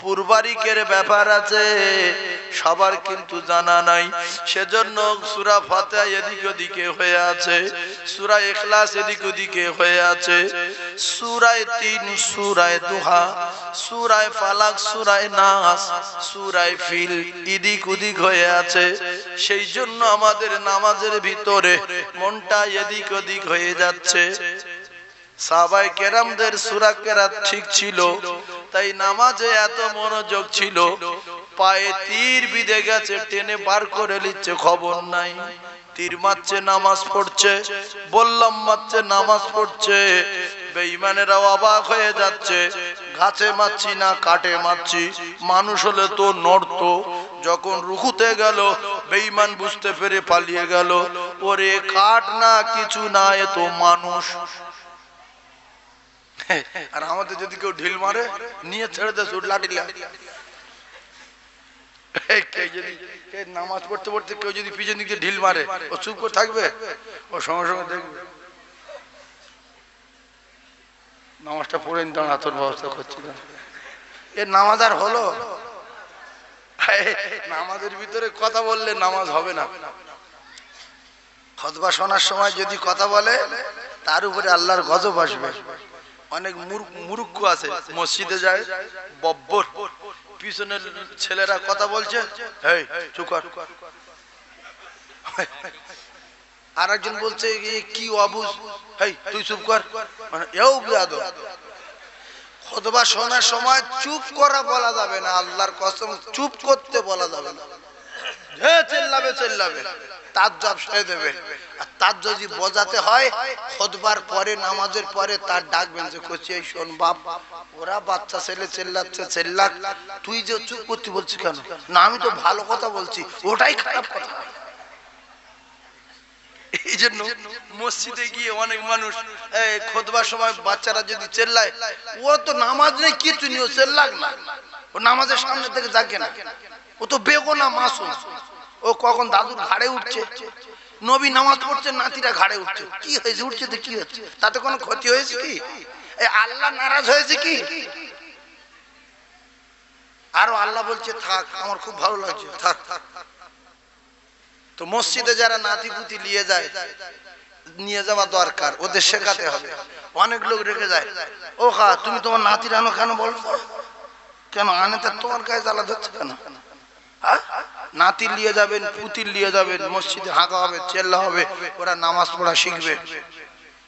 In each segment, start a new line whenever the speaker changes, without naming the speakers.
পূর্বারিকের ব্যাপার আছে, সবার কিন্তু জানা নাই। সেজন্য সূরা ফাতিহা এদিক ওদিকে হয়ে আছে, সূরা ইখলাস এদিক ওদিকে হয়ে আছে, সূরা 3, সূরা দুহা, সূরা ফালাক, সূরা নাস, সূরা ফিল এদিক ওদিক হয়ে আছে। সেই জন্য আমাদের নামাজের ভিতরে মনটা এদিক ওদিক হয়ে যাচ্ছে। সাহাবায়ে কেরামদের সূরা কেরাত ঠিক ছিল, তাই নামাজে এত মনোযোগ ছিল। পায়ে তীর বিঁধে গেছে, টেনে বার করে নিচ্ছে, খবর নাই। তীর মারছে, নামাজ পড়ছে, বললাম মারছে, নামাজ পড়ছে। বেঈমানেরাও অবাক হয়ে যাচ্ছে, গাছে মারছি না কাটে মারছি, মানুষ হলে তো নড়তো। যখন রুকুতে গেল, বেঈমান বুঝতে পেরে পালিয়ে গেল, ওরে কাট না কিছু না, এ তো মানুষ। আর আমাদের যদি কেউ ঢিল মারে, নিয়ে ছেড়ে দে লাঠি। নামাজ পড়তে পড়তে কেউ যদি পিছন দিকে ঢিল মারে, ও চুপ করে থাকবে? ও সঙ্গে সঙ্গে দেখবে নামাজটা পড়ে নিতে হাতের ব্যবস্থা করছি না। এর নামাজ আর হলো? নামাজের ভিতরে কথা বললে নামাজ হবে না। খুতবা শোনার সময় যদি কথা বলে, তার উপরে আল্লাহর গজব আসবে। অনেক মূর্খ আছে, মসজিদে যায়, বব্বর পিছনের ছেলেরা কথা বলছে, এই চুপ কর। আর একজন বলছে কি অবুঝ, এই তুই চুপ কর। মানে এও বেয়াদব। খুতবা শোনার সময় চুপ করা বলা যাবে না, আল্লাহর কসম চুপ করতে বলা যাবে না। যে চিল্লাবে চিল্লাবে, তার জব সে দেবে। আর তার যদি বোঝাতে হয়, খুতবার পরে, নামাজের পরে তার ডাকবেন যে করছি, এই শোন বাপ, ওরা বাচ্চা ছেলে চিল্লাচ্ছে, চিল্লাক, তুই যে চুপ করতে বলছিস কেন? না আমি তো ভালো কথা বলছি, ওটাই খারাপ কথা। এই জন্য মসজিদে গিয়ে অনেক মানুষ খুতবার সময় বাচ্চারা যদি চেল্লায়, ও তো নামাজ নেই কিছু নেই, ও চেল্লাক না, ও নামাজের সামনে থেকে যাকে না, ও তো বেগুনা মাসুম। ও কখন দাদুর ঘাড়ে উঠছে, নবী নামাজ পড়ছে, নাতিরা ঘাড়ে উঠছে, কি হয়েছে? উঠছে তো কি হচ্ছে? তাতে কোনো ক্ষতি হয়েছে কি? আল্লাহ নারাজ হয়েছে কি? আরো আল্লাহ বলছে থাক, আমার খুব ভালো লাগছে, থাক। তো মসজিদে যারা নাতি পুতি নিয়ে যায়, নিয়ে যাওয়া দরকার, ওদের শেখাতে হবে। অনেক লোক রেখে যায়, ও খা তুমি তোমার নাতির আনো কেন? বল কেন আনে? তা তোমার গায়ে জ্বালা ধরছে কেন? নাতি নিয়ে যাবেন, পুতির নিয়ে যাবেন, মসজিদে হাঁকা হবে, চেল্লা হবে, ওরা নামাজ পড়া শিখবে।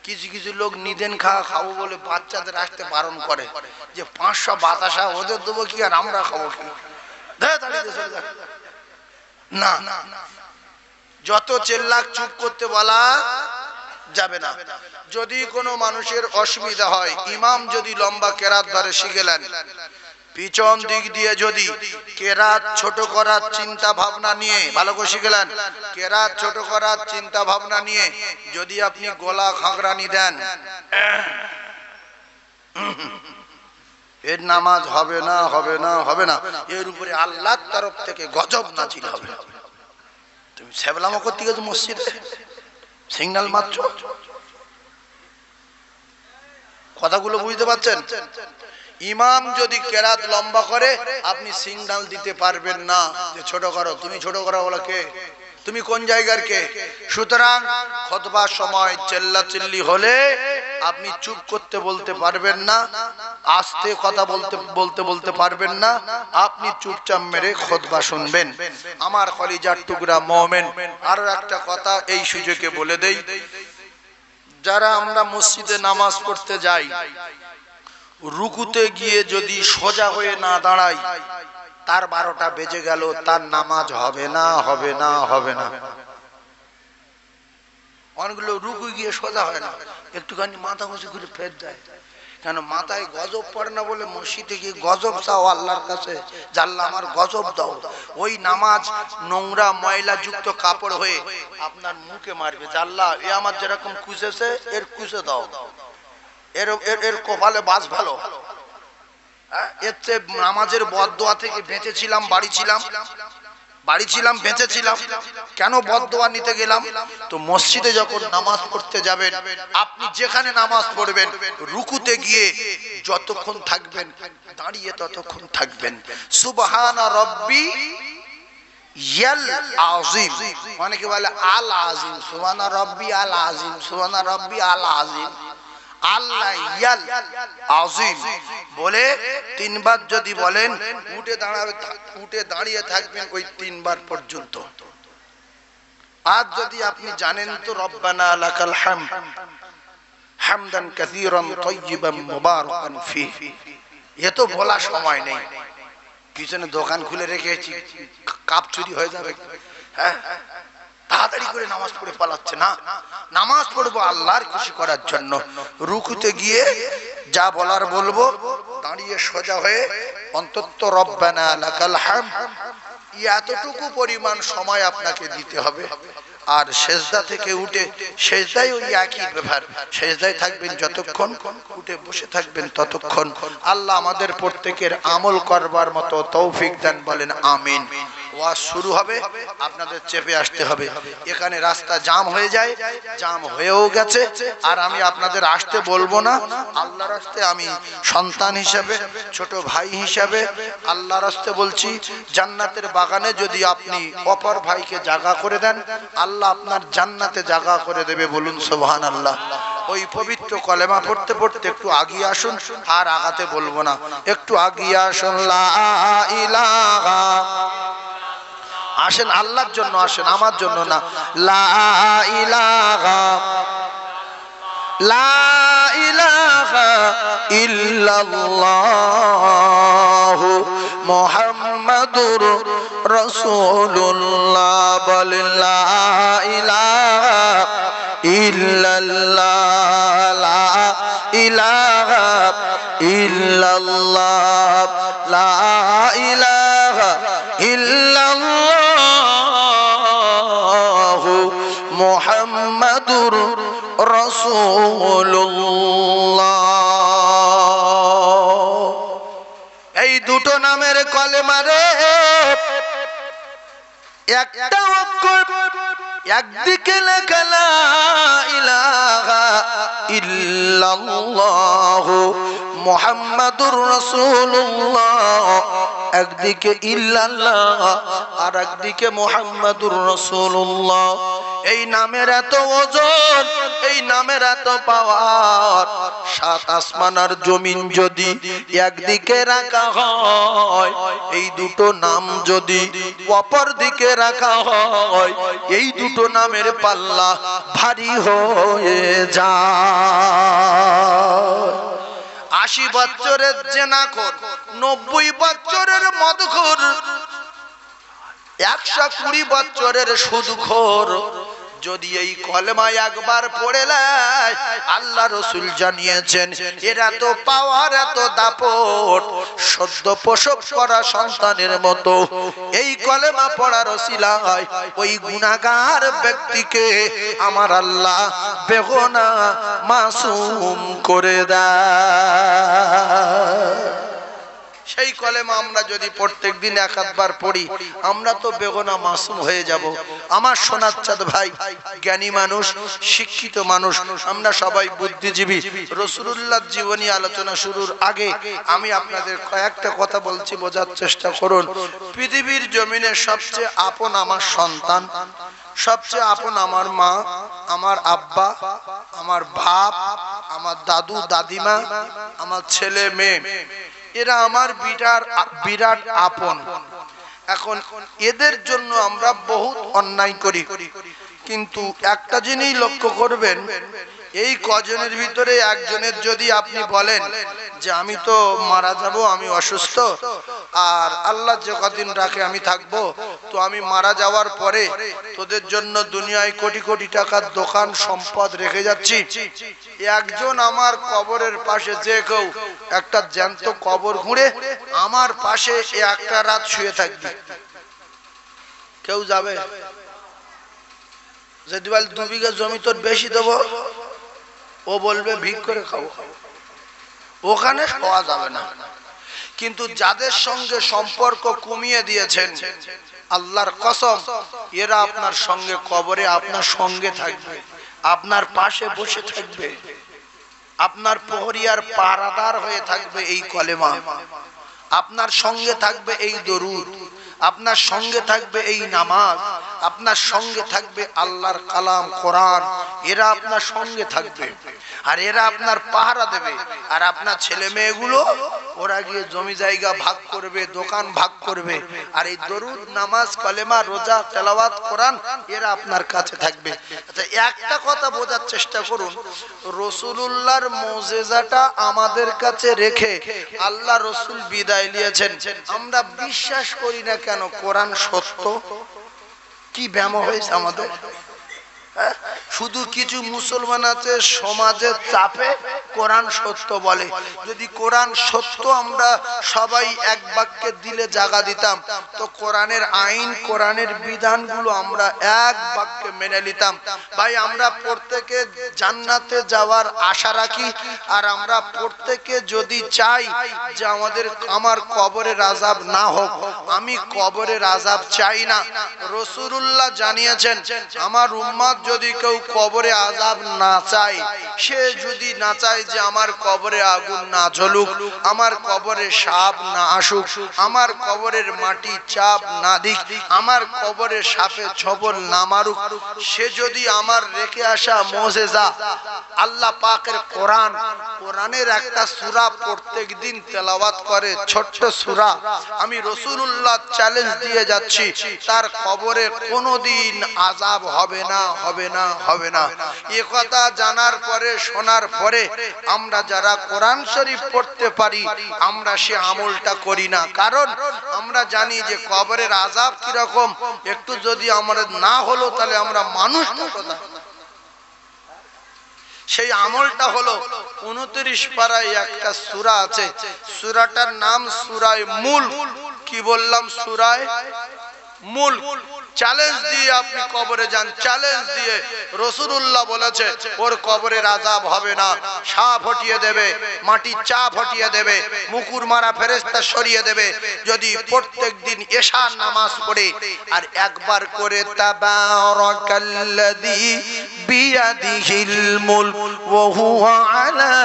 কিছু কিছু লোক নিদেন খাবো বলে বাচ্চাদের আসতে বারণ করে, যে 500 বাতাসা ওদের দেবো কি আর আমরা খাবো কি? না, যত চেল্লাক চুপ করতে বলা যাবে না। যদি কোনো মানুষের অসুবিধা হয়, ইমাম যদি লম্বা কেরাত ধরে শিখেলেন, পিছন দিক দিয়ে যদি কেরাত ছোট করার চিন্তা ভাবনা নিয়ে, ভালো করে শিখলেন, কেরাত ছোট করার চিন্তা ভাবনা নিয়ে যদি আপনি গলা খাগড়ানি দেন, এর নামাজ হবে না, হবে না, হবে না। এর উপরে আল্লাহর তরফ থেকে গজব নাজিল হবে। তুমি সেবলামো করতে গেছো মসজিদে, সিগন্যাল মারছো। কথাগুলো বুঝতে পারছেন? ইমাম যদি কেরাত লম্বা করে, আপনি সিগন্যাল দিতে পারবেন না যে ছোট করো। তুমি ছোট করো বলা কে? তুমি কোন জায়গার কে? সুতরাং খুতবার সময় চিল্লাচিল্লি হলে আপনি চুপ করতে বলতে পারবেন না, আস্তে কথা বলতে পারবেন না। আপনি চুপচাপ মেরে খুতবা শুনবেন। আমার কলিজার টুকরা মুমিন, আরো একটা কথা এই সুযোগে বলে দেই, যারা আমরা মসজিদে নামাজ পড়তে যাই, রুকুতে গিয়ে যদি সোজা হয়ে না দাঁড়াই, তার 12টা বেজে গেল, তার নামাজ হবে না, হবে না, হবে না। অনেকগুলো রুকু গিয়ে সোজা হয় না, একটুখানি মাথা ঘুষি ঘুরে ফের দেয়। কেন? মাথায় গজব পড়ে না বলে মসজিদে গিয়ে গজব চাও আল্লাহর কাছে, আল্লাহ আমার গজব দাও। ওই নামাজ নোংরা ময়লা যুক্ত কাপড় হয়ে আপনার মুখে মারবে, আল্লাহ এ আমার যেরকম কুচেছে এর কুচে দাও, এর কপালে বাস ভালো। এর চেয়ে নামাজের বদদোয়া থেকে বেঁচেছিলাম, বাড়ি ছিলাম। বাড়ি ছিলাম, বেঁচে ছিলাম, কেন বদদোয়া নিতে গেলাম? তো মসজিদে যখন নামাজ পড়তে যাবেন, আপনি যেখানে নামাজ পড়বেন রুকুতে গিয়ে যতক্ষণ থাকবেন, দাঁড়িয়ে ততক্ষণ থাকবেন। সুবহানা রব্বি ইয়াল আযীম, অনেকে বলে আল আযীম, সুবহানা রব্বি আল আযীম, সুবহানা রব্বি আল আযীম। আল্লাহ ইয়াল আযীম বলে তিনবার যদি বলেন, উঠে দাঁড়িয়ে থাকবেন ওই তিনবার পর্যন্ত। আজ যদি আপনি জানেন তো রব্বানা লাকাল হামদ হামদান কাসীরান তাইয়িবান মুবারাকান ফীহি, এ তো বলার সময় নেই। পিছনে দোকান খুলে রেখেছি, কাপ চুরি হয়ে যাবে, হ্যাঁ তাড়াতাড়ি করে নামাজ পড়ে পালাচ্ছে না। নামাজ পড়বো আল্লাহর খুশি করার জন্য। রুকুতে গিয়ে যা বলার বলবো, দাঁড়িয়ে সোজা হয়ে অন্তত রব্বানা লাকাল হামদ এতটুকু পরিমাণ সময় আপনাকে দিতে হবে। আর সেজদা থেকে উঠে, সেজদায় ওই একই ব্যাপার, সেজদায় থাকবেন যতক্ষণ, উঠে বসে থাকবেন ততক্ষণ। আল্লাহ আমাদের প্রত্যেকের আমল করবার মতো তৌফিক দেন, বলেন আমিন। ওয়াজ শুরু হবে, আপনাদের চেপে আসতে হবে। এখানে রাস্তা জাম হয়ে যায়, জাম হয়েও গেছে, আর আমি আপনাদের আসতে বলবো না। আল্লাহর রাস্তে আমি সন্তান হিসাবে, ছোট ভাই হিসাবে আল্লাহর রাস্তে বলছি, জান্নাতের বাগানে যদি আপনি অপর ভাইকে জায়গা করে দেন, আল্লাহ আপনার জান্নাতে জায়গা করে দেবে, বলুন সুবহানাল্লাহ। ওই পবিত্র কলেমা পড়তে পড়তে একটু আগিয়ে আসুন, আর আগাতে বলবো না, একটু আগিয়ে আসুন। লা ইলাহা, আসেন আল্লাহর জন্য, আসেন আমার জন্য না। লা ইলাহা, লা ইলাহা ইল্লাল্লাহু মুহাম্মাদুর রাসূলুল্লাহ, বলেন লা ইলাহা ইল্লাল্লাহ, লা ইলাহা ইল্লাল্লাহ, লা ইলাহা ইল্লাল্লাহু মুহাম্মাদুর রাসূলুল্লাহ। এই দুটো নামের কলেমারে একটা অক্ষর একদিকে লেখা লা ইলাহা ইল্লাল্লাহু মুহাম্মাদুর রাসূলুল্লাহ, একদিকে ইল্লাল্লাহ আর একদিকে মুহাম্মাদুর রাসূলুল্লাহ। এই নামের এত ওজন, এই নামের এত পাওয়ার, সাত আসমান আর জমিন যদি একদিকে রাখা হয়, এই দুটো নাম যদি অপর দিকে রাখা হয়, এই দুটো নামের পাল্লা ভারী হয়ে যায়। 80 বছরের জেনাখোর, 90 বছরের মদখোর, 120 বছরের সুদখোর যদি এই কলেমা একবার পড়ে নেয়, আল্লাহ রাসূল জানিয়েছেন এর এত পাওয়ার, এত দাপট, সদ্য প্রসব করা সন্তানের মতো এই কলেমা পড়ার ওসিলায় ওই গুনাহগার ব্যক্তিকে আমার আল্লাহ বেগুনাহ মাসুম করে দেয়। সেই কলেমা আমরা যদি প্রত্যেকদিন এক আধবার পড়ি, আমরা তো বেগুনাহ মাসুম হয়ে যাব। আমার সোনার চাঁদ ভাই জ্ঞানী মানুষ, শিক্ষিত মানুষ, আমরা সবাই বুদ্ধিজীবী। রাসূলুল্লাহর জীবনী আলোচনা শুরুর আগে আমি আপনাদের কয়েকটা কথা বলছি, বোঝার চেষ্টা করুন। পৃথিবীর জমিনে সবচেয়ে আপন আমার সন্তান, সবচেয়ে আপন আমার মা, আমার আব্বা, আমার বাপ, আমার দাদু দাদিমা, আমার ছেলে মেয়ে, এরা আমার বিরাট আপন। এখন এদের জন্য আমরা বহুত অন্যায় করি, কিন্তু একটা জিনিস লক্ষ্য করবেন, এই কজনের ভিতরে একজনের যদি আপনি বলেন যে আমি তো মারা যাব, আমি অসুস্থ, আর আল্লাহ যে কদিন রাখে আমি থাকবো, তো আমি মারা যাওয়ার পরে তোদের জন্য দুনিয়ায় কোটি কোটি টাকার দোকান সম্পদ রেখে যাচ্ছি, একজন আমার কবরের পাশে যে কেউ একটা জ্যান্ত কবর ঘুরে আমার পাশে একটা রাত শুয়ে থাকবে, কেউ যাবে? যদি বল 2 বিঘা জমি তোর বেশি দেবো, ও বলবে ভিক করে খাবো, ওখানে পাওয়া যাবে না। কিন্তু যাদের সঙ্গে সম্পর্ক কমিয়ে দিয়েছেন, আল্লাহর কসম এরা আপনার সঙ্গে কবরে আপনার সঙ্গে থাকবে, আপনার পাশে বসে থাকবে, আপনার প্রহরিয়ার পাহারাদার হয়ে থাকবে এই কলেমা, আপনার সঙ্গে থাকবে এই দরুদ, আপনার সঙ্গে থাকবে এই নামাজ, আপনার সঙ্গে থাকবে আল্লাহর কালাম কোরআন, এরা আপনার সঙ্গে থাকবে আর এরা আপনার পাহারা দেবে। আর আপনার ছেলে মেয়েগুলো ওরা গিয়ে জমি জায়গা ভাগ করবে, দোকান ভাগ করবে, আর এই দরুদ নামাজ কলেমা রোজা তেলাওয়াত কোরআন এরা আপনার কাছে থাকবে। আচ্ছা, একটা কথা বোঝার চেষ্টা করুন, রাসূলুল্লাহর মুজিজাটা আমাদের কাছে রেখে আল্লাহ রাসূল বিদায় নিয়েছেন, আমরা বিশ্বাস করি না কেন কোরআন সত্য? কি ব্যামো হয়েছে আমাদের? শুধু কিছু মুসলমান আছে সমাজের চাপে কোরআন সত্য বলে। যদি কোরআন সত্য আমরা সবাই এক বাক্যে দিলে জায়গা দিতাম, তো কোরআনের আইন কোরআনের বিধানগুলো আমরা এক বাক্যে মেনে নিতাম। ভাই, আমরা প্রত্যেকে জান্নাতে যাওয়ার আশা রাখি, আর আমরা প্রত্যেকে যদি চাই যে আমার কবরের আযাব না হোক, আমি কবরের আযাব চাই না। রাসূলুল্লাহ জানিয়েছেন, আমার উম্মত যদি কেউ কবরে আযাব না চায়, সে যদি না চায় যে আমার কবরে আগুন না জ্বলুক, আমার কবরে সাপ না আসুক, আমার কবরের মাটি চাপ না দিক, আমার কবরে সাপে ছবল না মারুক, সে যদি আমার রেখে আসা মুজিজা আল্লাহ পাকের কোরআন, কোরআনের একটা সূরা প্রত্যেকদিন তেলাওয়াত করে, ছোট্ট সূরা, আমি রাসূলুল্লাহ চ্যালেঞ্জ দিয়ে যাচ্ছি, তার কবরে কোনোদিন আযাব হবে না, হবে না, হবে না। এই কথা জানার পরে, শোনার পরে আমরা যারা কোরআন শরীফ পড়তে পারি, আমরা সে আমলটা করি না। কারণ আমরা জানি যে কবরের আযাব কি রকম, একটু যদি আমাদের না হলো তাহলে আমরা মানুষ না কোথা। সেই আমলটা হলো 29 পারায় একটা সূরা আছে, সূরাটার নাম সূরায়ে মুলক। কি বললাম? সূরায়ে মুলক। চ্যালেঞ্জ দিয়ে আপনি কবরে যান, চ্যালেঞ্জ দিয়ে। রাসূলুল্লাহ বলেছে ওর কবরের আযাব হবে না, সাপ হটিয়ে দেবে, মাটির চাপ হটিয়ে দেবে, মুকুর মারা ফেরেশতা সরিয়ে দেবে যদি প্রত্যেকদিন এশার নামাজ পড়ে আর একবার করে তাবারাকাল্লাযী বিয়াদিহিল মুলক ওয়া হুয়া আলা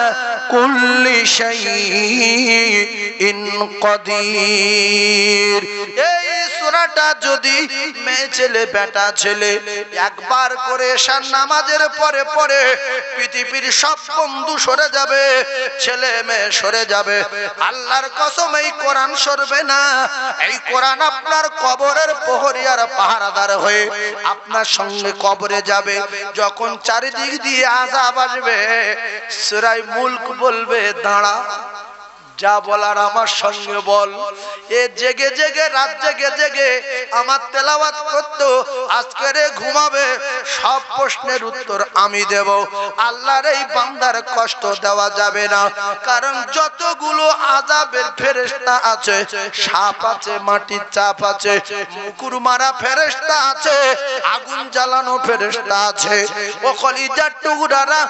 কুল্লি শাইইন কাদির। এই সূরাটা যদি মেয়ে ছেলে বেটা ছেলে একবার করে এশার নামাজের পরে পরে, পৃথিবীর সব বন্ধু সরে যাবে, ছেলে মেয়ে সরে যাবে, আল্লাহর কসম এই কোরআন সরবে না। এই কোরআন আপনার কবরের প্রহরিয়ার পাহারাদার হয়ে আপনার সঙ্গে কবরে যাবে। যখন চারিদিক দিয়ে আযাব আসবে, সূরায়ে মুলক বলবে দাঁড়া, যা বলার আমার সঙ্গে বল। এ জেগে জেগে রাত জেগে জেগে আমার তেলাওয়াত করতো, আজকের ঘুমাবে, সব প্রশ্নের উত্তর আমি দেব। আল্লাহর এই বান্দার কষ্ট দেওয়া যাবে না, কারণ যতগুলো আযাবের ফেরেশতা আছে, সাপ আছে, মাটির চাপ আছে, মুকুর মারা ফেরেশতা আছে, আগুন জ্বালানো ফেরেশতা আছে, ও কলিজার টুকরারা,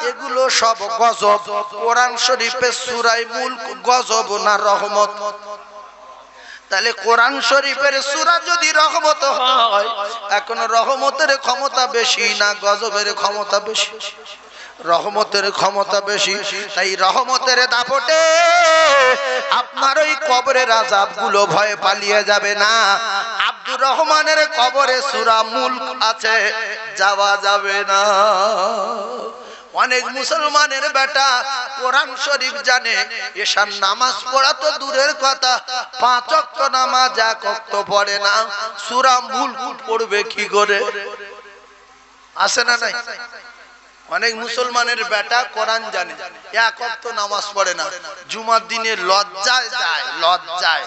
এগুলো সব গজব। কোরআন শরীফের সূরায়ে মুলক গজব না রহমত? তাহলে কোরআন শরীফের সূরা যদি রহমত হয়, এখন রহমতের ক্ষমতা বেশি না গজবের ক্ষমতা বেশি? রহমতের ক্ষমতা বেশি। তাই রহমতের দাপটে আপনার ওই কবরের আযাব গুলো ভয়ে পালিয়ে যাবে না। আব্দুর রহমানের কবরে সূরা মুলক আছে, যাওয়া যাবে না। অনেক মুসলমানের বেটা কোরআন শরীফ জানে, এশার নামাজ পড়া তো দূরের কথা, 5 ওয়াক্ত নামাজ এক ওয়াক্ত পড়ে না, সূরা মুলক পড়বে কি করে? আছে না নাই? অনেক মুসলমানের বেটা কোরআন জানে, এক ওয়াক্ত নামাজ পড়ে না, জুমার দিনে লজ্জায় যায়, লজ্জায়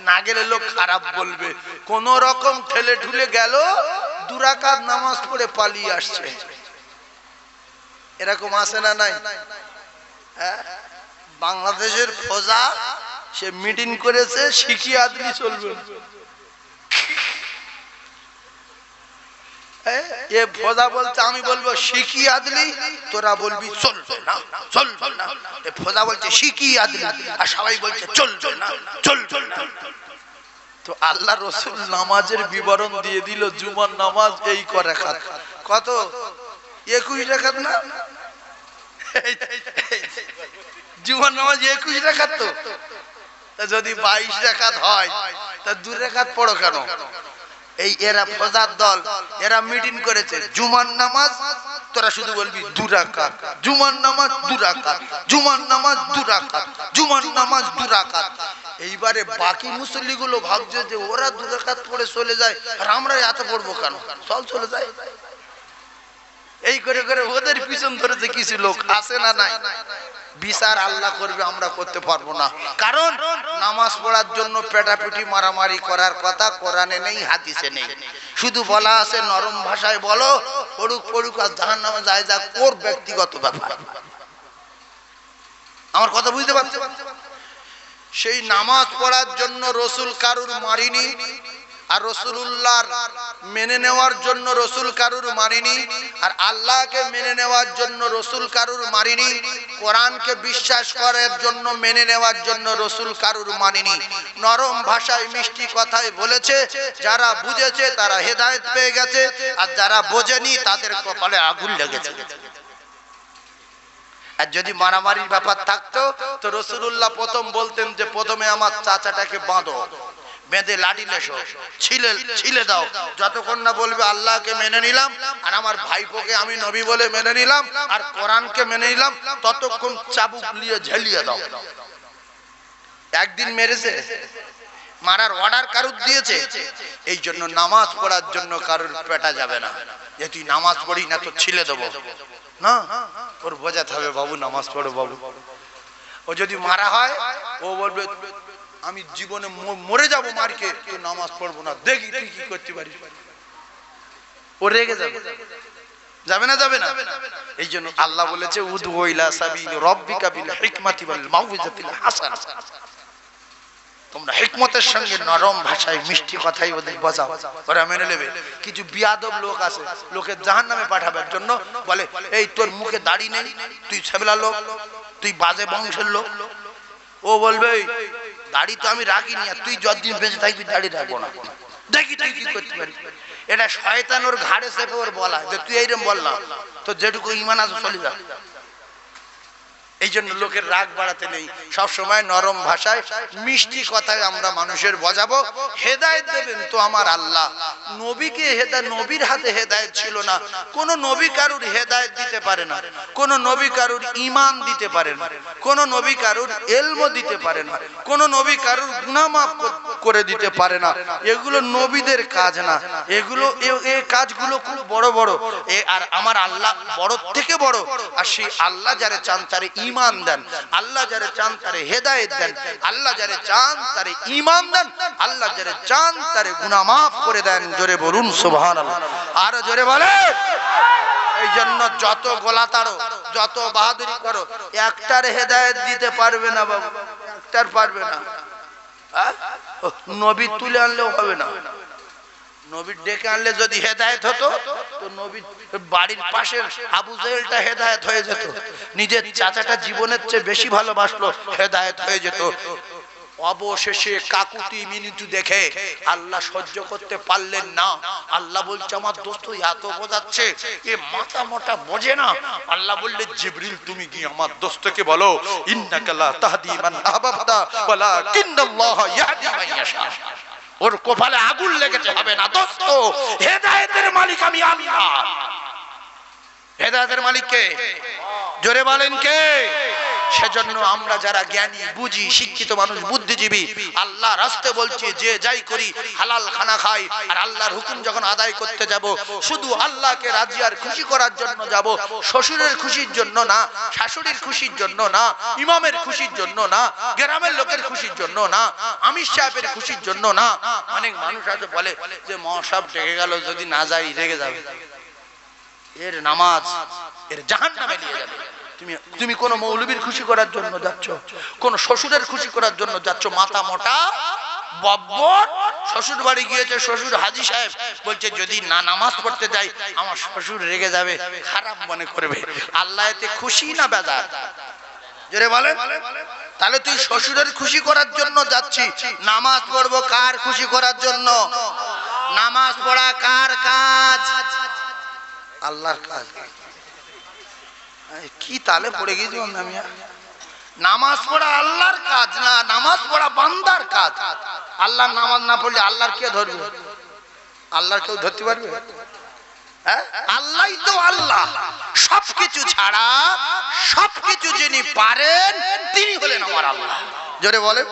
না গেলে লোক খারাপ বলবে, কোন রকম ঠেলে ঠুলে গেল, 2 রাকাত নামাজ পড়ে পালিয়ে আসছে। এরকম আছে না নাই? বাংলাদেশের ফৌজা সে মিটিং করেছে, শিখি আদলি চলবে। এ ফৌজা বলছে আমি বলবো শিখি আদলি, তোরা বলবি চলবে না, চলবে না। এ ফৌজা বলছে শিখি আদলি, আর সবাই বলছে চলবে না, চলবে না। তো আল্লাহ রসুল নামাজের বিবরণ দিয়ে দিল, জুমার নামাজ এই রাকাত। কত? 21 রাকাত না? জুমার নামাজ 21 রাকাত। তো যদি 22 রাকাত হয় তা 2 রাকাত পড়ো কেন? এই এরা ফজর দল, এরা মিটিং করেছে, জুমার নামাজ তোরা শুধু বলবি 2 রাকাত, জুমার নামাজ 2 রাকাত, জুমার নামাজ 2 রাকাত, জুমার নামাজ 2 রাকাত। এইবারে বাকি মুসল্লিগুলো ভাবছে যে ওরা 2 রাকাত পড়ে চলে যায়, আর আমরা এত পড়বো কেন? চলে যায়। এই করে করে ওদের পিছন ধরেছে কিছু লোক, আছে না নাই? বিচার আল্লাহ করবে, আমরা করতে পারবো না। কারণ নামাজ পড়ার জন্য পেটাপিটি মারামারি করার কথা কোরআনে নেই, হাদিসে নেই। শুধু বলা আছে নরম ভাষায় বলো, পড়ুক পড়ুক, আর জাহান্নামে যায় যা, ওর ব্যক্তিগত ব্যাপার। আমার কথা বুঝতে পারছো? সেই নামাজ পড়ার জন্য রসুল কারুর মারিনি, আর রসুলুল্লাহর মেনে নেওয়ার জন্য রসুল কারুর মারিনি, আর আল্লাহকে মেনে নেওয়ার জন্য রসুল কারুর মারিনি, কোরআনকে বিশ্বাস করার জন্য মেনে নেওয়ার জন্য রসুল কারুর মানিনি। নরম ভাষায় মিষ্টি কথায় বলেছে, যারা বুঝেছে তারা হেদায়েত পেয়ে গেছে, আর যারা বোঝেনি তাদের কপালে আগুন লেগেছে। আর যদি মারামারির ব্যাপার থাকতো তো রসুলুল্লাহ প্রথম বলতেন যে প্রথমে আমার চাচাটাকে বাঁধো, বেঁধে লাঠি লেসো, ছিলে দাও, যতক্ষণ না বলবে আল্লাহকে মেনে নিলাম আর আমার ভাইপোকে আমি নবী বলে মেনে নিলাম আর কোরআনকে মেনে নিলাম, ততক্ষণ চাবুক নিয়ে ঝেলিয়ে দাও। একদিন মেরেছে, মারার অর্ডার কারুর দিয়েছে। এই জন্য নামাজ পড়ার জন্য কারুর পেটা যাবে না যে তুই নামাজ পড়ি না তো ছিলে দেবো না, ওর বোঝাতে হবে বাবু নামাজ পড়ো বাবু। ও যদি মারা হয় ও বলবে আমি জীবনে মরে যাবো মারকে, তুই নামাজ পড়বো না, দেখি তুই কি করতে পারিস। ও রেগে যাবে, যাবে না? যাবে না। এই জন্য আল্লাহ বলেছে উদু ইলা সাবিল রাব্বিকা বিল হিকমাতি ওয়াল মাউইজাতিল হাসানা, তোমরা হিকমতের সঙ্গে নরম ভাষায় মিষ্টি কথাই ওদের বোঝাও, ওরা মেনে নেবে। কিছু বিয়াদব লোক আছে, লোকে জাহান্নামে পাঠাবার জন্য বলে এই তোর মুখে দাড়ি নেই, তুই ছেবলা লোক, তুই বাজে বংশের লোক। ও বলবে দাড়ি তো আমি রাখিনি, আর তুই যতদিন বেঁচে থাকবি দাড়ি রাখবো না, দেখি তুই কি করতে পারিস। এটা শয়তান ওর ঘাড়ে চেপে ওর বলা যে তুই এইরকম বললাম, তো যেটুকু ঈমান আছে চলে যা। এই জন্য লোকের রাগ বাড়াতে নেই, সব সময় নরম ভাষায় মিষ্টি কথায় আমরা মানুষের বোঝাবো। হেদায়েত দেবেন তো আমার আল্লাহ। নবীকে নবীর হাতে হেদায়েত ছিল না, কোন নবী কারুর হেদায়েত দিতে পারে না, কোন নবী কারুর ঈমান দিতে পারে না, কোন নবী কারুর ইলম দিতে পারে না, কোন নবী কারুর গুনাহ মাফ করে দিতে পারে না। এগুলো নবীদের কাজ না, এগুলো এই কাজগুলো খুব বড় বড়। আর আমার আল্লাহ বড় থেকে বড়, আর সেই আল্লাহ যারে চান তারে ঈমান দেন, আল্লাহ যারে চান তারে হেদায়েত দেন, আল্লাহ যারে চান তারে ঈমান দেন, আল্লাহ যারে চান তারে গুনাহ মাফ করে দেন। জোরে বলুন সুবহানাল্লাহ, আর জোরে বলেন। এই জন্য যত গোলা তাড়ো, যত বাহাদুরি করো, একটার হেদায়েত দিতে পারবে না বাবু, একটার পারবে না। নবী তুলে আনলেও হবে না, নবী ডেকে আনলে যদি হেদায়েত হতো তো নবী বাড়ির পাশের আবু জেহেলটা হেদায়েত হয়ে যেত, নিজের চাচাটা জীবনের চেয়ে বেশি ভালোবাসলো, হেদায়েত হয়ে যেত। অবশেষে কাকুতি মিনতি দেখে আল্লাহ সহ্য করতে পারলেন না। আল্লাহ বলছে আমার দোস্ত এত বোঝাচ্ছে, এ মাথা মোটা বোঝে না। আল্লাহ বললেন জিবরিল তুমি গিয়ে আমার দোস্তকে বলো ইন্নাকা লা তাহদি মান আহবাবতা ওয়ালাকিন্নাল্লাহা ইয়াহদি মান ইয়াশা। ওর কপালে আগুন লেগেছে, হবে না দোস্ত। হেদায়েতের মালিক আমি আল্লাহ। হেদায়েতের মালিক কে? জোরে বলেন কে? সেজন্য আমরা যারা জ্ঞানী বুঝি শিক্ষিত মানুষ বুদ্ধিজীবী আল্লাহ রাস্তে বলছি যে যাই করি হালাল খানা খাই, আর আল্লাহর হুকুম যখন আদায় করতে যাব শুধু আল্লাহকে রাজি আর খুশি করার জন্য যাব, শ্বশুরের খুশির জন্য না, শাশুড়ির খুশির জন্য না, ইমামের খুশির জন্য না, গ্রামের লোকের খুশির জন্য না, আমির সাহেবের খুশির জন্য না। অনেক মানুষ আছে বলে যে মহাসাব ডেকে গেল যদি না যাই রেগে যাবে, এর নামাজ এর জাহান্নামে নিয়ে যাবে। তুমি কোন মৌলবীর খুশি করার জন্য যাচ্ছ, কোন শ্বশুরের খুশি করার জন্য যাচ্ছ, মাথা মোটা বব্বর। শ্বশুর বাড়ি গিয়েছে, শ্বশুর হাজী সাহেব বলছে যদি না নামাজ পড়তে যাই আমার শ্বশুর রেগে যাবে, খারাপ মনে করবে। আল্লাহ এতে খুশি না বেজার? জোরে বলেন। তাহলে তুই শ্বশুরের খুশি করার জন্য যাচ্ছি, নামাজ পড়বো কার খুশি করার জন্য? নামাজ পড়া কার কাজ? আল্লাহর কাজ। কি তালে পড়ে গেছি আমি? নামাজ পড়া আল্লাহর কাজ না, নামাজ পড়া বান্দার কাজ। আল্লাহর নামাজ না পড়লে আল্লাহর কে ধরবে? আল্লাহর কেউ ধরতে পারবে? আল্লাহই তো আল্লাহ। সবকিছু ছাড়া সবকিছু যিনি পারেন তিনি হলেন আমার আল্লাহ। জোরে বলে,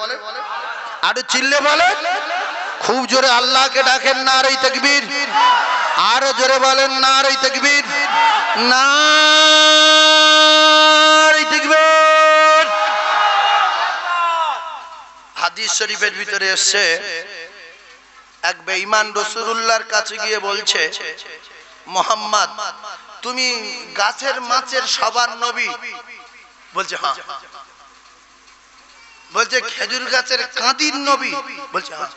আরো চিল্লে বলে, খুব জোরে আল্লাহকে ডাকেন, নারে তাকবীর। আরো জোরে বলেন, নারে তাকবীর, নারে তাকবীর। হাদিস শরীফের ভিতরে এসেছে, এক বেঈমান রাসূলুল্লাহর কাছে গিয়ে বলছে, মোহাম্মদ তুমি গাছের মাছের সবার নবী? বলছে হ্যাঁ। বলছে খেজুর গাছের কাঁদির নবী? বলছে হ্যাঁ।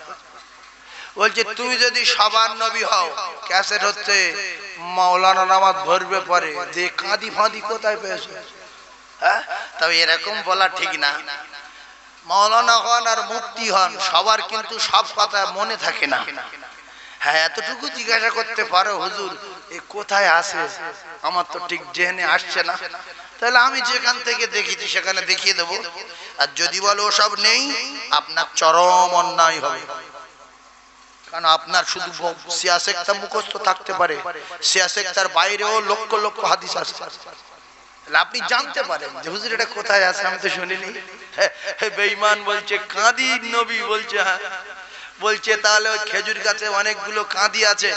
বলছে তুমি যদি সবার নবী হও, ক্যাসেট হচ্ছে মাওলানা নামাজ ধরবে পরে যে কাঁদি ফাঁদি কোথায় পেয়েছো? হ্যাঁ, তবে এরকম বলা ঠিক না। মাওলানা হন আর মুফতি হন, সবার কিন্তু সব কথা মনে থাকে না। হ্যাঁ, এতটুকু জিজ্ঞাসা করতে পারো, হুজুর এ কোথায় আছে, আমার তো ঠিক জেনে আসছে না। তাহলে আমি যেখান থেকে দেখেছি সেখানে দেখিয়ে দেবো। আর যদি বলো ওসব নেই, আপনার চরম অন্যায় হবে। কারণ আপনার শুধু সিয়াসেক্তা মুখস্থ থাকতে পারে, সিয়াসেক্তার বাইরেও লক্ষ লক্ষ হাদিস আছে। আপনি জানতে পারেন যে হুজুর এটা কোথায় আছে, আমি তো শুনিনি। বেঈমান বলছে কাঁদির নবী? বলছে হ্যাঁ। বলছে তাহলে ওই খেজুর গাছে অনেকগুলো কাঁদি আছে,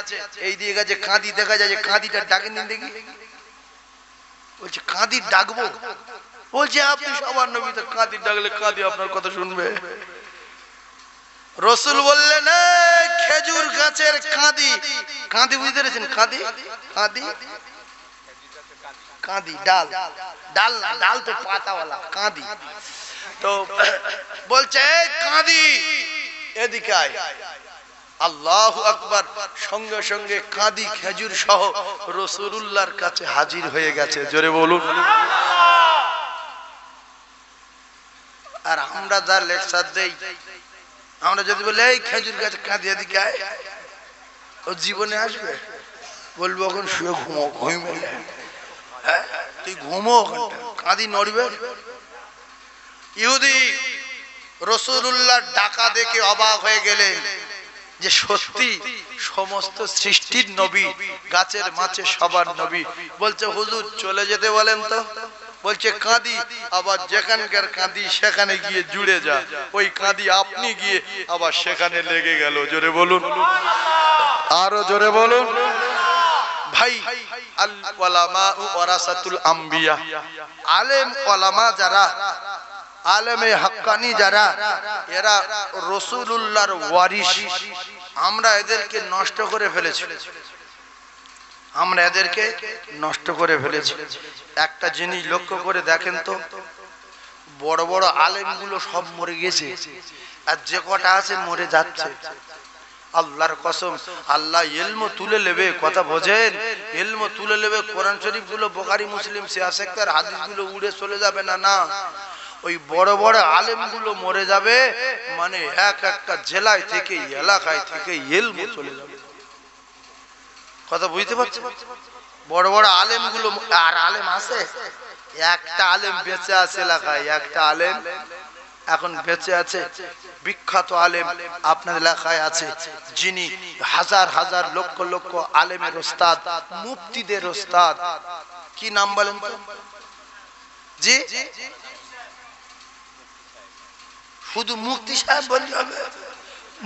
এই দিয়ে গাছে কাঁদি দেখা যায়, যে কাঁদিটা ডাকেন দিন দেখি। বলছে কাঁদি ডাকবো? বলছে আপনি সবার নবী, তো কাঁদি ডাকলে কাঁদি আপনার কথা শুনবে? রাসূল বললেন খেজুর গাছের কাঁদি। কাঁদি বুঝতে পেরেছেন? কাঁদি, কাঁদি, কাঁদি ডাল, ডাল না, ডাল তো পাতাওয়ালা, কাঁদি। তো বলছে কাঁদি এদিকে আয়। আল্লাহু আকবার। সঙ্গে সঙ্গে কাঁদি খেজুর সহ রাসূলুল্লাহর কাছে হাজির হয়ে গেছে। জোরে বলুন। আর আমরা যা লেকচার দেই, আমরা যদি বলি এই খেজুর গাছ কাঁদি এদিকে আয়, ও জীবনে আসবে? বলবো এখন শুয়ে ঘুমো, ঘুমে। হ্যাঁ, তুই ঘুমো, কাঁদি নড়বে? ইহুদি রাসূলুল্লাহর ডাকা দেখে অবাক হয়ে গেলেন যে সত্যি সমস্ত সৃষ্টির নবী, গাছের মাছের সবার নবী। বলছে হুজুর চলে যেতে বলেন তো। বলছে কাঁদি, আবার যেখানকার কাঁদি সেখানে গিয়ে জুড়ে যা। ওই কাঁদি আপনি গিয়ে আবার সেখানে লেগে গেল। জোরে বলুন, আরো জোরে বলুন। ভাই, আল উলামা ওয়ারাসাতুল আম্বিয়া, আলেম ওলামা যারা, আলেমে হাক্কানি যারা, এরা রাসূলুল্লাহর ওয়ারিস। আমরা এদেরকে নষ্ট করে ফেলেছি, আমরা এদেরকে নষ্ট করে ফেলেছি। একটা জিনিস লক্ষ্য করে দেখেন তো, বড় বড় আলেমগুলো সব মরে গেছে, আর যে কটা আছে মরে যাচ্ছে। আল্লাহর কসম, আল্লাহ ইলম তুলে নেবে, কথা বোঝেন? ইলম তুলে নেবে। কোরআন শরীফ গুলো, বুখারী মুসলিম সিয়াসেক্তার হাদিস গুলো উড়ে চলে যাবে না, না, ওই বড় বড় আলেম গুলো মরে যাবে, মানে এক একটা জেলায় থেকে, এলাকায় থেকে ইলম চলে যাবে। কথা বুঝতে পারছেন? বড় বড় আলেম গুলো, আর আলেম আছে, একটা আলেম বেঁচে আছে এলাকায়, একটা আলেম এখন বেঁচে আছে, বিখ্যাত আলেম আপনার এলাকায় আছে, যিনি হাজার হাজার লক্ষ লক্ষ আলেমের ওস্তাদ, মুফতিদের ওস্তাদ। কি নাম বলেন তো? জি, শুধু মুফতি সাহেব বলতে হবে?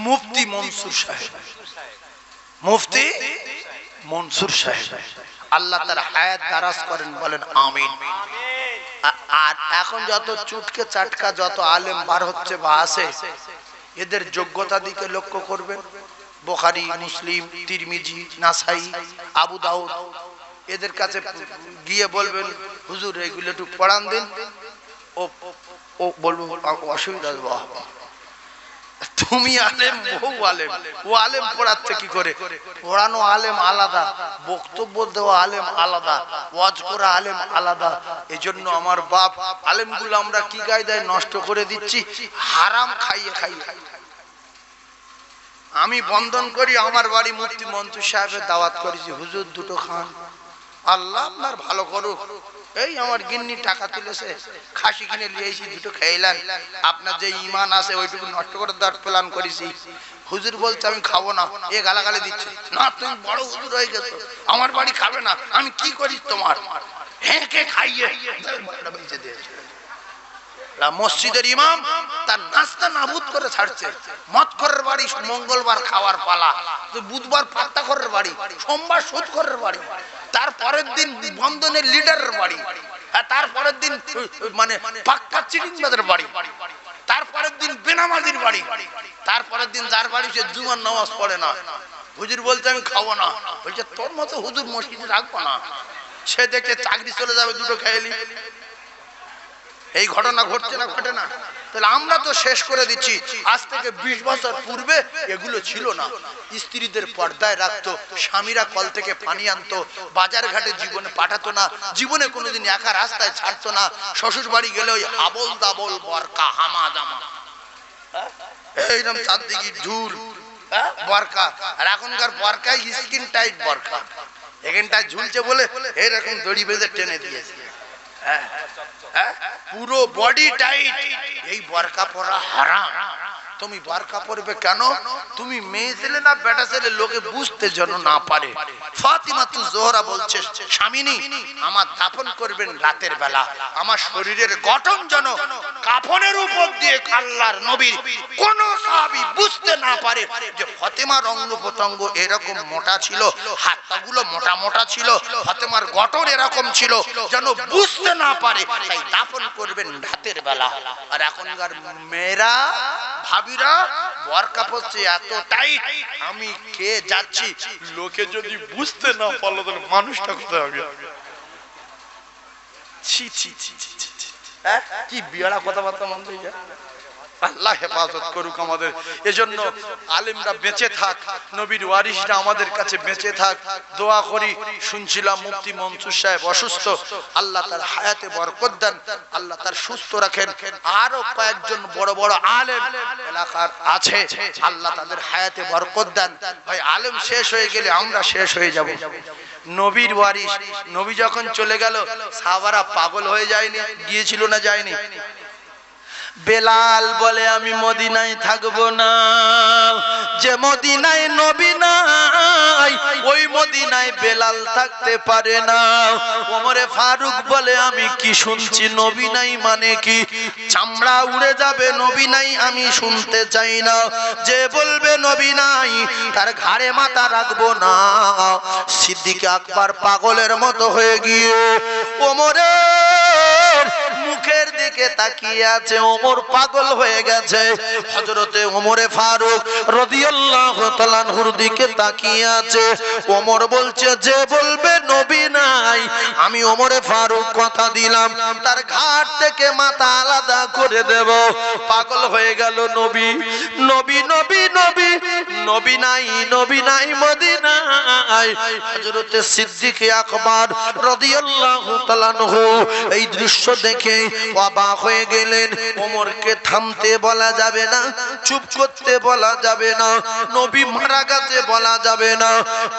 মুফতি মনসুর সাহেব, মুফতি মনসুর সাহেব। আল্লাহ তার হায়াত দারাজ করেন, বলেন আমিন। আর এখন যত চুটকে চাটকা যত আলেম বার হচ্ছে বা আছে, এদের যোগ্যতা দিকে লক্ষ্য করবেন। বুখারী, মুসলিম, তিরমিজি, নাসাই, আবু দাউদ, এদের কাছে গিয়ে বলবেন হুজুর এগুলো একটু পড়ান দিন। ও ও বলবো অসুবিধা, তো তুমি আলেম, ও আলেম। ও আলেম পড়াচ্ছে কি করে? পড়ানো আলেম আলাদা, বক্তব্য দেওয়া আলেম আলাদা, ওয়াজ করা আলেম আলাদা। এজন্য আমার বাপ আলেমগুলো আমরা কি কায়দায় নষ্ট করে দিচ্ছি? হারাম খাইয়ে খাইয়ে। আমি বন্ধন করি, আমার বাড়ি মুফতি মনসুর সাহেবের দাওয়াত করেছি, হুজুর দুটো খান, আল্লাহ আপনার ভালো করুক। এই আমার গিন্নি টাকা তুলেছে, খাসি কিনে নিয়েছি, দুটো খেয়েলেন, আপনার যে ইমান আছে ওইটুকু নষ্ট করে দেওয়ার প্ল্যান করেছি। হুজুর বলছে আমি খাবো না, এ গালাগালি দিচ্ছে, না তুমি বড় হুজুর হয়ে গেছো, আমার বাড়ি খাবে না, আমি কি করি তোমার? হ্যাঁ কে খাইয়ে মসজিদের ইমাম তার নাস্তা নাবুদ করে ছাড়ছে। মদখোরের বাড়ি মঙ্গলবার খাওয়ার পালা, বুধবার পাত্তাখোরের বাড়ি, সোমবার সুদখোরের বাড়ি, তারপরের দিন বন্ধনের লিডারের বাড়ি, তারপরের দিন মানে পাক্কা চিটিংবাজের বাড়ি, তারপরের দিন বেনামাজির বাড়ি, তারপরের দিন যার বাড়ি সে জুমার নামাজ পড়ে না। হুজুর বলছে আমি খাবো না, বলছে তোর মতো হুজুর মসজিদে রাখবো না। সে দেখে চাকরি চলে যাবে, দুটো খেয়েলি। এই ঘটনা ঘটছে না ঘটে না? তাহলে আমরা তো শেষ করে দিচ্ছি। আজ থেকে 20 বছর পূর্বে এগুলো ছিল না। স্ত্রীদের পর্দায় রাখতো, স্বামীরা কল থেকে পানি আনতো, বাজার ঘাটে জীবনে পাঠাতো না, জীবনে কোনোদিন একা রাস্তায় ছাড়তো না। শ্বশুর বাড়ি গেলে ওই আবল দাবল বরকা হামা জামা, এইরকম চারদিকে ঝুল বরকা। আর এখনকার বরকায় স্কিন টাইট বরকা, এখানটায় ঝুলছে বলে এরকম দড়ি বেঁধে টেনে দিয়েছে, পুরো বডি টাইট। এই বোরকা পরা হারাম। তুমি বোরকা পরবে কেন? তুমি মেয়ে ছেলে না বেটা ছেলে, লোকে বুঝতে যেন না পারে। ফাতিমা তু জোহরা বলছে, স্বামীনি আমার দাফন করবেন রাতের বেলা, আমার শরীরের গঠন যেন কাফনের উপর দিয়ে আল্লাহর নবীর কোন সাহাবী বুঝতে না পারে যে ফাতিমার অঙ্গ প্রত্যঙ্গ এরকম মোটা ছিল, হাতগুলো মোটা মোটা ছিল, ফাতিমার গঠন এরকম ছিল, যেন বুঝতে না পারে। তাই দাফন করবেন রাতের বেলা। আর এখনকার মেয়েরা ভাবিরা বোরকা পরছে এত টাইট, আমি কে যাচ্ছি, লোকে যদি বুঝতে না পারলো তাহলে মানুষটা কোথায় হবে? ছি ছি ছি ছি, কি বিয়ারা কথাবার্তা মন্ত্রী। আল্লাহ হেফাজত করুক আমাদের। এজন্য আলেমরা বেঁচে থাক, নবীর ওয়ারিসরা আমাদের কাছে বেঁচে থাক, দোয়া করি। শুনছিলাম মুফতি মনসুর সাহেব অসুস্থ, আল্লাহ তার হায়াতে বরকত দেন, আল্লাহ তার সুস্থ রাখেন। আরো কয়েকজন বড় বড় আলেম এলাকার আছে, আল্লাহ তাদের হায়াতে বরকত দেন। ভাই আলেম শেষ হয়ে গেলে আমরা শেষ হয়ে যাব। নবীর ওয়ারিস, নবী যখন চলে গেল সাহাবারা পাগল হয়ে যায়নি? গিয়েছিল না যায়নি? বেলাল বলে আমি মদিনায় থাকবো না, যে মদিনায় নবী নাই ওই মদিনায় বেলাল থাকতে পারে না। ওমরে ফারুক বলে আমি কি শুনছি, নবী নাই মানে কি? চামড়া উড়ে যাবে, নবী নাই আমি শুনতে চাই না। যে বলবে নবী নাই তার ঘাড়ে মাথা রাখবো না। সিদ্দিক আকবর পাগলের মতো হয়ে গিয়ে ওমরের মুখের দিকে তাকিয়ে আছে, ওমর পাগল হয়ে গেছে। হযরতে ওমরে ফারুক রাদিয়াল্লাহু তাআলা আনহুর দিকে তাকিয়ে আছে। ওমর বলছে যে বলবে নবী নাই আমি ওমরে ফারুক কথা দিলাম তার ঘাট থেকে মাথা আলাদা করে দেব। পাগল হয়ে গেল। নবী নবী নবী নবী নবী নাই, নবী নাই মদিনায়। হযরতে সিদ্দিক আকবর রাদিয়াল্লাহু তাআলা আনহু এই দৃশ্য দেখে অবাক হয়ে গেলেন। ওমরকে থামতে বলা যাবে না, চুপ করতে বলা যাবে না, নবী মারা গেছে বলা যাবে না,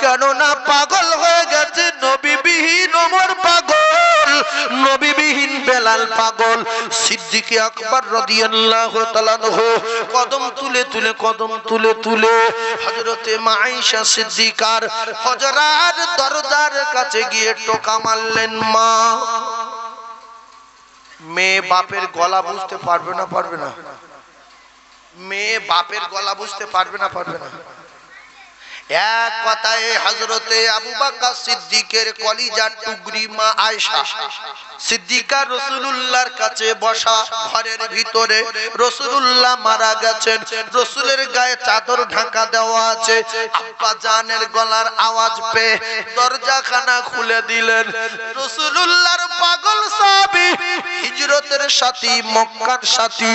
কেননা পাগল হয়ে গেছে। নবীবিহীন ওমর পাগল, নবীবিহীন বেলাল পাগল। সিদ্দিক আকবর রাদিয়াল্লাহু তাআলা আনহু কদম তুলে তুলে কদম তুলে তুলে হযরতে মা আয়েশা সিদ্দিকার হজরার দরজার কাছে গিয়ে টোকা মারলেন। মা, মেয়ে বাপের গলা বুঝতে পারবে না? পারবে না? মেয়ে বাপের গলা বুঝতে পারবে না? পারবে না? এক কথায় হযরতে আবু বকর সিদ্দিকের কলিজার টুকরি মা আয়েশা সিদ্দিকা রাসূলুল্লাহর কাছে বসা, ঘরের ভিতরে রাসূলুল্লাহ মারা গেছেন, রাসূলের গায়ে চাদর ঢাকা দেওয়া আছে। আব্বা জানের গলার আওয়াজ পেয়ে দরজাখানা খুলে দিলেন। রাসূলুল্লাহর পাগল সাহাবী, হিজরতের সাথী, মক্কার সাথী,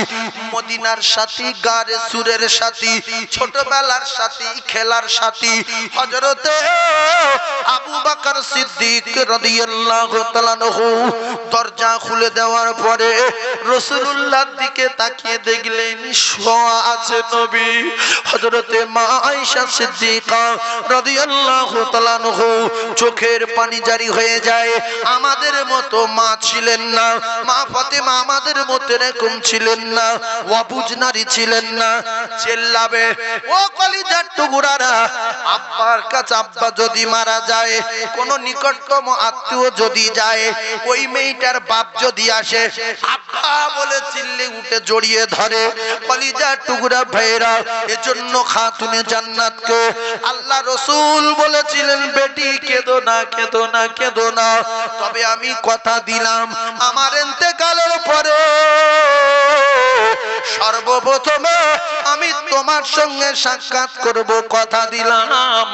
মদিনার সাথী, গারে সুরের সাথী, ছোটবেলার সাথী, খেলার সাথী হযরতে আবু বকর সিদ্দিক রাদিয়াল্লাহু তাআলা আনহু দরজা খুলে দেওয়ার পরে রাসূলুল্লাহর দিকে তাকিয়ে দেখলেন শোয়া আছে নবী। হযরতে মা আয়েশা সিদ্দিকা রাদিয়াল্লাহু তাআলা আনহু চোখের পানি জারি হয়ে যায়। আমাদের মতো মা ছিলেন না, মা ফাতেমা আমাদের মতো এরকম ছিলেন না, অবুঝ নারী ছিলেন না। চেল্লাবে ও কলিজার টুকরারা, আব্বার কাছে আব্বা যদি মারা যায়, কোন নিকটতম আত্মীয় যদি যায়, ওই মেয়েটার বাপ যদি আসে, আব্বা বলে চিল্লে উঠে জড়িয়ে ধরে। কলিজার টুকরা ভাইরা, এজন্য খাতুনে জান্নাতকে আল্লাহ রাসূল বলেছিলেন, বেটি কেঁদো না, কেঁদো না, কেঁদো না। তবে আমি কথা দিলাম, আমার ইন্তেকালের পরে সর্বপ্রথমে আমি তোমার সঙ্গে সাক্ষাৎ করব, কথা দিলাম।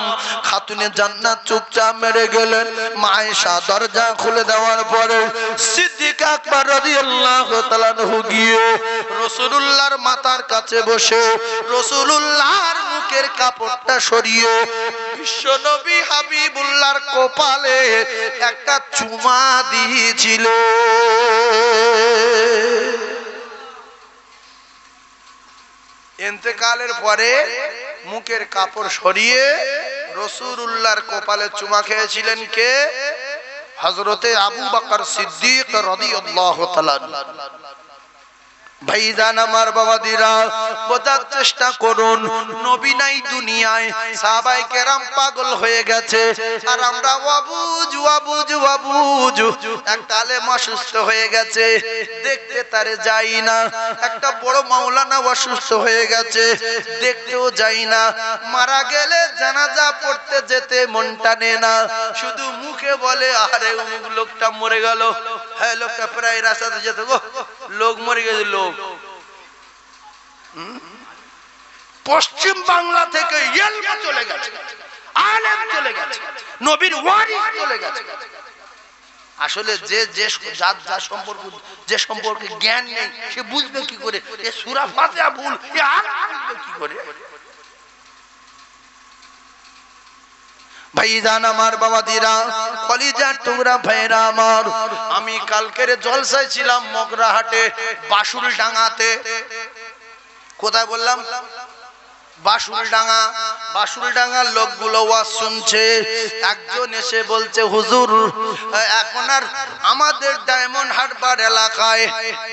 খাতুনে জান্নাত চুপচাপ মেরে গেলেন। মা আয়েশা দরজা খুলে দেওয়ার পরে সিদ্দিক আকবর রাদিয়াল্লাহু তাআলা আনহু গিয়ে রাসূলুল্লাহর মাথার কাছে বসে রাসূলুল্লাহর মুখের কাপড়টা সরিয়ে বিশ্বনবী হাবিবুল্লাহর কপালে একটা চুমা দিয়েছিল। ইন্তেকালের পরে মুখের কাপড় সরিয়ে রাসূলুল্লাহর কপালে চুমা খেয়েছিলেন কে? হযরতে আবু বকর সিদ্দিক রাদিয়াল্লাহু তাআলা। ভাইজান আমার বাবাদিরা, বোঝার চেষ্টা করুন, নবী নাই দুনিয়ায়, সাহাবায়ে কেরাম পাগল হয়ে গেছে, আর আমরা ওয়াবুজ ওয়াবুজ ওয়াবুজ। একটা আলেম অসুস্থ হয়ে গেছে, দেখতে তারে যাই না। একটা বড় মাওলানা অসুস্থ হয়ে গেছে, দেখতেও যাই না। মারা গেলে জানাজা পড়তে যেতে মন টানে না, শুধু মুখে বলে আরে অমুক লোকটা মরে গেল, হ্যাঁ লোকটা প্রায় রাস্তাতে যেত, গো লোক মরে গেছে। লোক পশ্চিম বাংলা থেকে ইলম চলে গেছে, আলেম চলে গেছে, নবীর ওয়ারিস চলে গেছে। আসলে যে সম্পর্কে জ্ঞান নেই, সে বুঝবে কি করে এ সূরা ফাতিহা ভুল, এ আলেম বুঝবে কি করে? ভাইজান আমার বাবাদিরা, কলিজার টুকরা ভাইরা আমার, আমি কালকের জলসায় ছিলাম মগরাহাটে, বাসুলডাঙ্গাতে। কোথায় বললাম? বাসুলডাঙ্গা। বাসুলডাঙ্গার লোকগুলো ওয়াজ শুনছে। একজন এসে বলছে, হুজুর এখন আর আমাদের ডায়মন্ড হারবার এলাকায়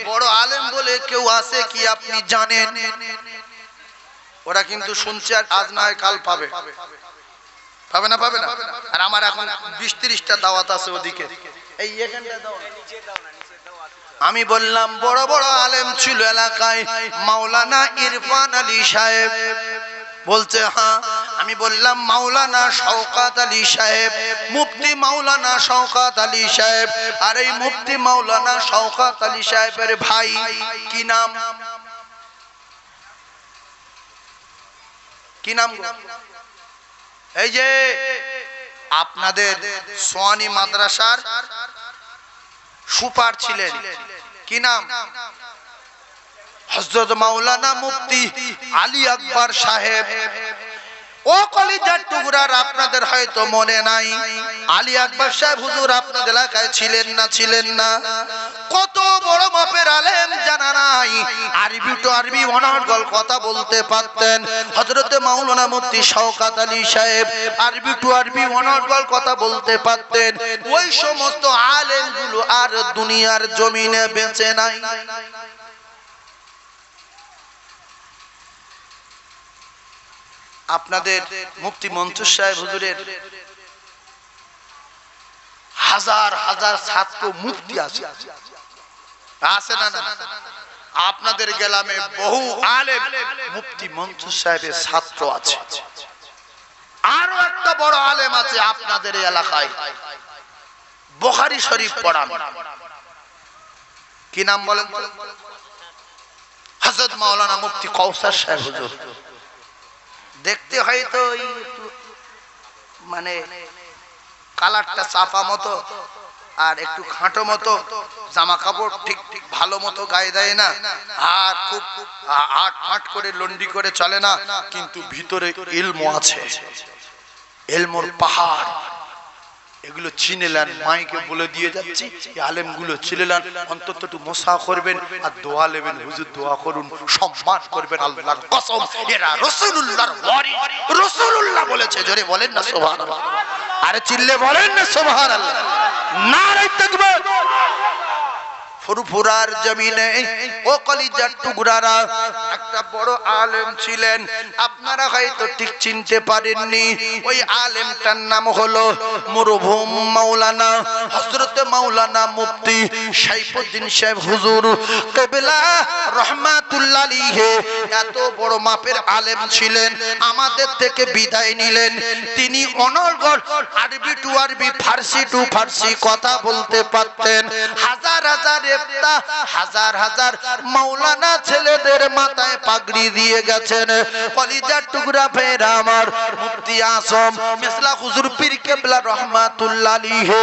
বড় আলেম বলে কেউ আছে কি আপনি জানেন? ওরা কিন্তু শুনছে, আজ না হয় কাল পাবে। পাবে না? পাবে না? আর আমার এখন 20-30টা দাওয়াত আছে ওদিকে, এই এখানটা দাও। আমি বললাম বড় বড় আলেম ছিল এলাকায়, মাওলানা ইরফান আলী সাহেব। বলছে হ্যাঁ। আমি বললাম মাওলানা শওকত আলী সাহেব, মুফতি মাওলানা শওকত আলী সাহেব। আর এই মুফতি মাওলানা শওকত আলী সাহেবের ভাই কি নাম? কি নাম? এই যে আপনাদের সোয়ানি মাদ্রাসার সুপার ছিলেন, কি নাম? হযরত মাওলানা মুফতি আলী আকবর সাহেব। ও কলিজার টুকরার, আপনাদের হয়তো মনে নাই, আলী আকবর সাহেব হুজুর আপনাদের এলাকায় ছিলেন না? ছিলেন না? কত বড় মাপের আলেম জানা নাই, আরবি তো আরবি অনর্গল কথা বলতে পারতেন। হযরতে মাওলানা মুফতি শওকত আলী সাহেব আরবি টু আরবি অনর্গল কথা বলতে পারতেন। ওই সমস্ত আলেমগুলো আর দুনিয়ার জমিনে বেঁচে নাই। আপনাদের মুফতি মনসুর সাহেব হুজুরের হাজার হাজার ছাত্র মুফতি আছে, আছে না? না, আপনাদের গ্রামে বহু আলেম মুফতি মনসুর সাহেবের ছাত্র আছে। বড় আলেম আছে আপনাদের এই এলাকায়, বুখারী শরীফ পড়ান, কি নাম বলেন? হযরত মাওলানা মুফতি কাউসার সাহেব হুজুর। দেখতে হয়তো একটু মানে কালারটা চাপা মতো আর একটু খাঁটো মতো, জামা কাপড় ঠিক ঠিক ভালো মতো গায়ে দেয় না, আর খুব আট ফাট করে লন্ডি করে চলে না, কিন্তু ভিতরে ইলম আছে, ইলমর পাহাড়। এগুলো চিনেলেন, মাইকে বলে দিয়ে যাচ্ছি, এই আলেমগুলো চিনেলেন, অন্তত একটু মোসা করবেন আর দোয়া নেবেন, হুজুর দোয়া করুন, সম্মান করবেন, আল্লাহর কসম এরা রাসূলুল্লাহর ওয়ারিস। রাসূলুল্লাহ বলেছে, জোরে বলেন না সুবহানাল্লাহ, আরে চিল্লে বলেন না সুবহানাল্লাহ, নারে তাকবীর। ফুরফুরার জমিনে ও কলিজার টুকরারা একটা বড় আলেম ছিলেন, আপনারা হয়তো ঠিক চিনতে পারেননি। ওই আলেমটার নাম হলো মরহুম মাওলানা হযরত মাওলানা মুফতি সাইফুদ্দিন সাহেব হুজুর কিবলা রাহমাতুল্লাহ আলাইহি। এত বড় মাপের আলেম ছিলেন, আমাদের থেকে বিদায় নিলেন। তিনি অনর্গল আরবি টু আরবি, ফার্সি টু ফার্সি কথা বলতে পারতেন। হাজার হাজার হাজার হাজার মাওলানা ছেলেদের মাথায় পাগড়ি দিয়ে গেছেন। কলিজার টুকরা ভাইরা আমার, মুফতি আজম মিসলা হুজুর পীর কিবলা রাহমাতুল্লাহ আলাইহি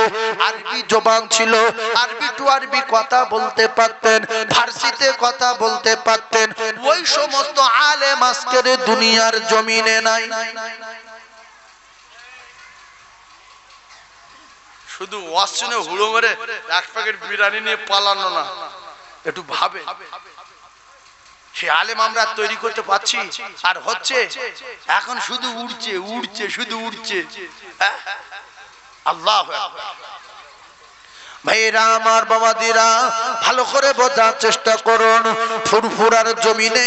আরবি জবান ছিল, আরবি টু আরবি কথা বলতে পারতেন, ফার্সিতে কথা বলতে পারতেন। ওই সমস্ত আলেম আজকের দুনিয়ার জমিনে নাই। শুধু ওয়াজ শুনে হুড়ো মেরে এক প্যাকেট বিরিয়ানি নিয়ে পালানো না, একটু ভাবে সে আলেম আমরা তৈরি করতে পারছি? আর হচ্ছে এখন শুধু উড়ছে উড়ছে শুধু উড়ছে। আল্লাহু আকবার। ভাইরা আমার, বাবাদিরা, ভালো করে বোঝার চেষ্টা করুন। ফুরফুরার জমিনে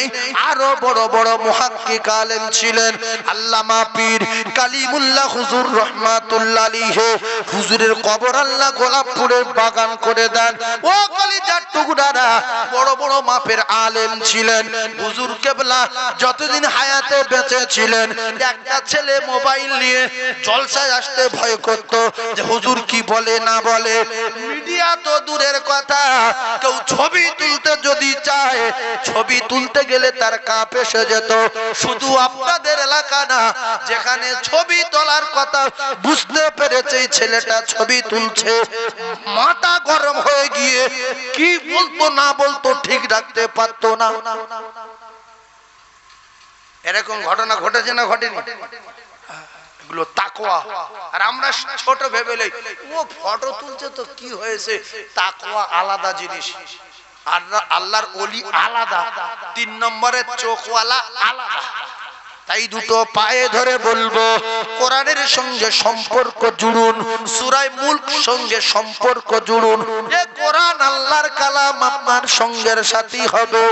আরো বড় বড় মুহাক্কিক আলেম ছিলেন। আল্লামা পীর কালিমুল্লাহ হুজুর রাহমাতুল্লাহ আলাইহি। হুজুরের কবর আল্লাহ গোলাপপুরের বাগান করে দেন। ও কলিজার টুকরারা, বড় বড় মাপের আলেম ছিলেন। হুজুর কিবলা যতদিন হায়াতে বেঁচে ছিলেন, একটা ছেলে মোবাইল নিয়ে জলসায় আসতে ভয় করত যে হুজুর কি বলে না বলে। মিডিয়া তো দূরের কথা, কেউ ছবি তুলতে যদি চায়, ছবি তুলতে গেলে তার কাপ এসে যেত। শুধু আপনাদের এলাকা না, যেখানে ছবি তোলার কথা বুঝতে পেরেছে ছেলেটা ছবি তুলছে, মাথা গরম হয়ে গিয়ে কি বলতো না বলতো ঠিক রাখতে পারতো না। এরকম ঘটনা ঘটেছে না ঘটেনি? এগুলো তাকওয়া। আর আমরা ছোট ভেবেলে ও ফটো তুলছে তো কি হয়েছে, তাকওয়া আলাদা জিনিস, আর আল্লাহর ওলি আলাদা, 3 নম্বরের চোখওয়ালা আলাদা। তাই দুটো পায়ে ধরে বলবো, কোরআনের সঙ্গে সম্পর্ক জুড়ুন, সূরা মুলক সঙ্গে সম্পর্ক জুড়ুন। এই কোরআন আল্লাহর কালাম আপনার সঙ্গের সাথী হবে,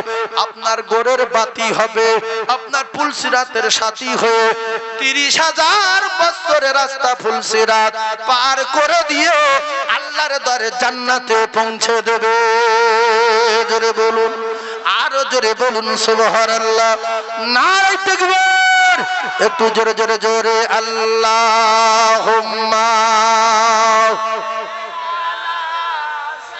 আপনার গোরের বাতি হবে, আপনার ফুলসিরাতের সাথী হয়ে 30,000 বছরের রাস্তা ফুলসিরাত পার করে দিয়ে আল্লাহর দরে জান্নাতে পৌঁছে দেবে। জোরে বলুন, আরো জোরে বলুন সুবহানাল্লাহ, নারে তাকবীর, একটু জোরে জোরে জোরে আল্লাহুম্মা